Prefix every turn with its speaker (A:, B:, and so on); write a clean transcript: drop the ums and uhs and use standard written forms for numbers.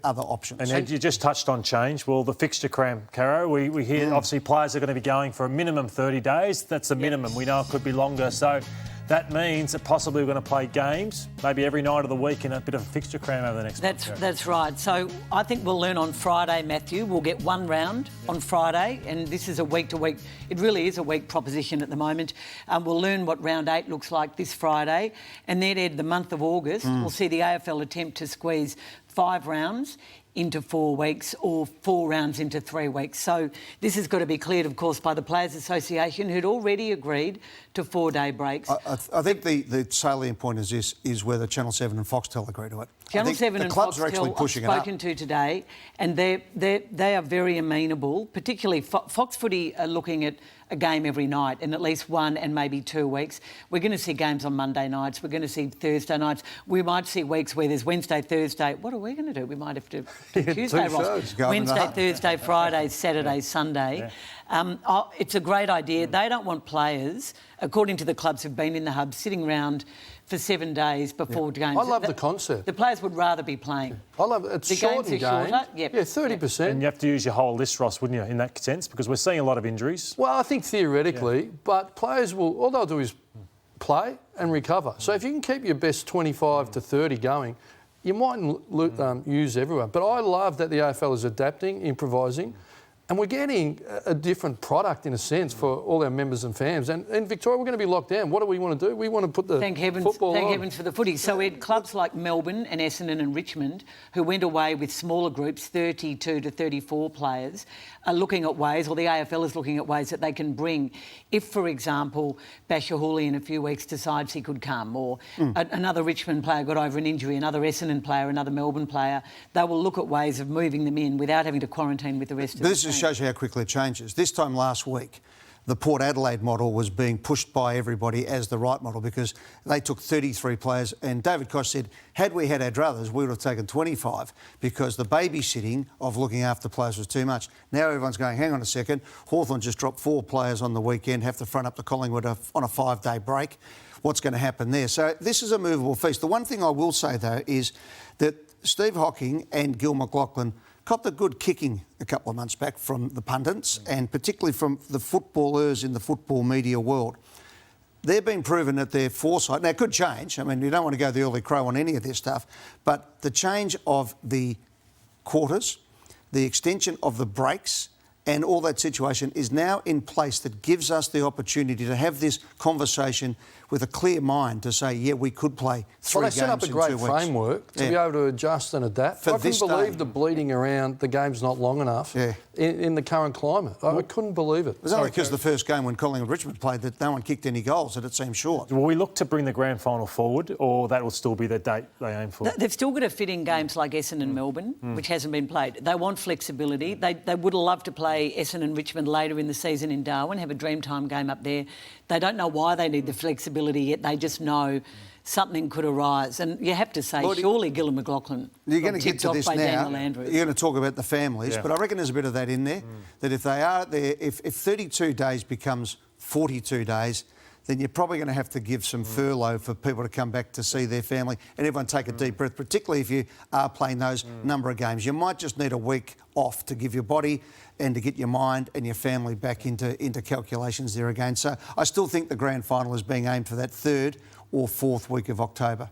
A: other options.
B: And you just touched on change. Well, the fixture cram, Caro, we hear obviously players are going to be going for a minimum 30 days. That's the minimum. We know it could be longer. So that means that possibly we're going to play games maybe every night of the week in a bit of a fixture cram over the next month.
C: That's right. So I think we'll learn on Friday, Matthew. We'll get one round on Friday, and this is a week-to-week. It really is a week proposition at the moment. We'll learn what round 8 looks like this Friday, and then Ed, the month of August, we'll see the AFL attempt to squeeze 5 rounds into 4 weeks or 4 rounds into 3 weeks. So this has got to be cleared, of course, by the Players Association, who'd already agreed to 4-day breaks.
A: I think the salient point is whether Channel 7 and Foxtel agree to it.
C: Channel 7 and
A: clubs
C: Foxtel
A: are actually pushing
C: I've spoken to today, and they are very amenable, particularly Fox Footy are looking at a game every night in at least 1 and maybe 2 weeks. We're going to see games on Monday nights. We're going to see Thursday nights. We might see weeks where there's Wednesday, Thursday. What are we going to do? We might have to do Tuesday, Ross. Wednesday, Thursday, Friday, Saturday, Sunday. It's a great idea. They don't want players, according to the clubs who've been in the hub, sitting around for 7 days before games.
D: I love the concept.
C: The players would rather be playing.
D: I love it. It's
C: the
D: shortened
C: games are shorter.
D: Yeah, 30%.
B: And you have to use your whole list, Ross, wouldn't you, in that sense? Because we're seeing a lot of injuries.
D: Well, I think theoretically, but players all they'll do is play and recover. So if you can keep your best 25 to 30 going, you mightn't use everyone. But I love that the AFL is adapting, improvising, and we're getting a different product, in a sense, for all our members and fans. And in Victoria, we're going to be locked down. What do we want to do? We want to put the football on.
C: Thank heavens for the footy. So we had clubs like Melbourne and Essendon and Richmond, who went away with smaller groups, 32 to 34 players, are looking at ways, or the AFL is looking at ways that they can bring. If, for example, Bashahuli in a few weeks decides he could come, or another Richmond player got over an injury, another Essendon player, another Melbourne player, they will look at ways of moving them in without having to quarantine with the rest of the team.
A: This just shows you how quickly it changes. This time last week, the Port Adelaide model was being pushed by everybody as the right model because they took 33 players, and David Koch said, had we had our druthers, we would have taken 25 because the babysitting of looking after players was too much. Now everyone's going, hang on a second, Hawthorn just dropped 4 players on the weekend, have to front up to Collingwood on a 5-day break. What's going to happen there? So this is a movable feast. The one thing I will say, though, is that Steve Hocking and Gil McLachlan copped a good kicking a couple of months back from the pundits and particularly from the footballers in the football media world. They've been proven that their foresight... Now, it could change. I mean, you don't want to go the early crow on any of this stuff, but the change of the quarters, the extension of the breaks and all that situation is now in place that gives us the opportunity to have this conversation with a clear mind to say, yeah, we could play 3 games in 2 weeks.
D: Well, they set up a great framework to be able to adjust and adapt. I couldn't believe the bleeding around the game's not long enough in the current climate. I couldn't believe it.
A: It was only because the first game when Collingwood-Richmond played that no one kicked any goals, that it seemed short.
B: Will we look to bring the grand final forward, or that will still be the date they aim for?
C: They've still got to fit in games like Essendon and Melbourne, which hasn't been played. They want flexibility. They would love to play Essendon and Richmond later in the season in Darwin, have a Dreamtime game up there. They don't know why they need the flexibility yet. They just know something could arise. And you have to say, surely Gillon McLachlan
A: you're going to get to this now. You're going to talk about the families, but I reckon there's a bit of that in there, that if they are there, if 32 days becomes 42 days, then you're probably going to have to give some furlough for people to come back to see their family and everyone take a deep breath, particularly if you are playing those number of games. You might just need a week off to give your body and to get your mind and your family back into calculations there again. So I still think the grand final is being aimed for that 3rd or 4th week of October.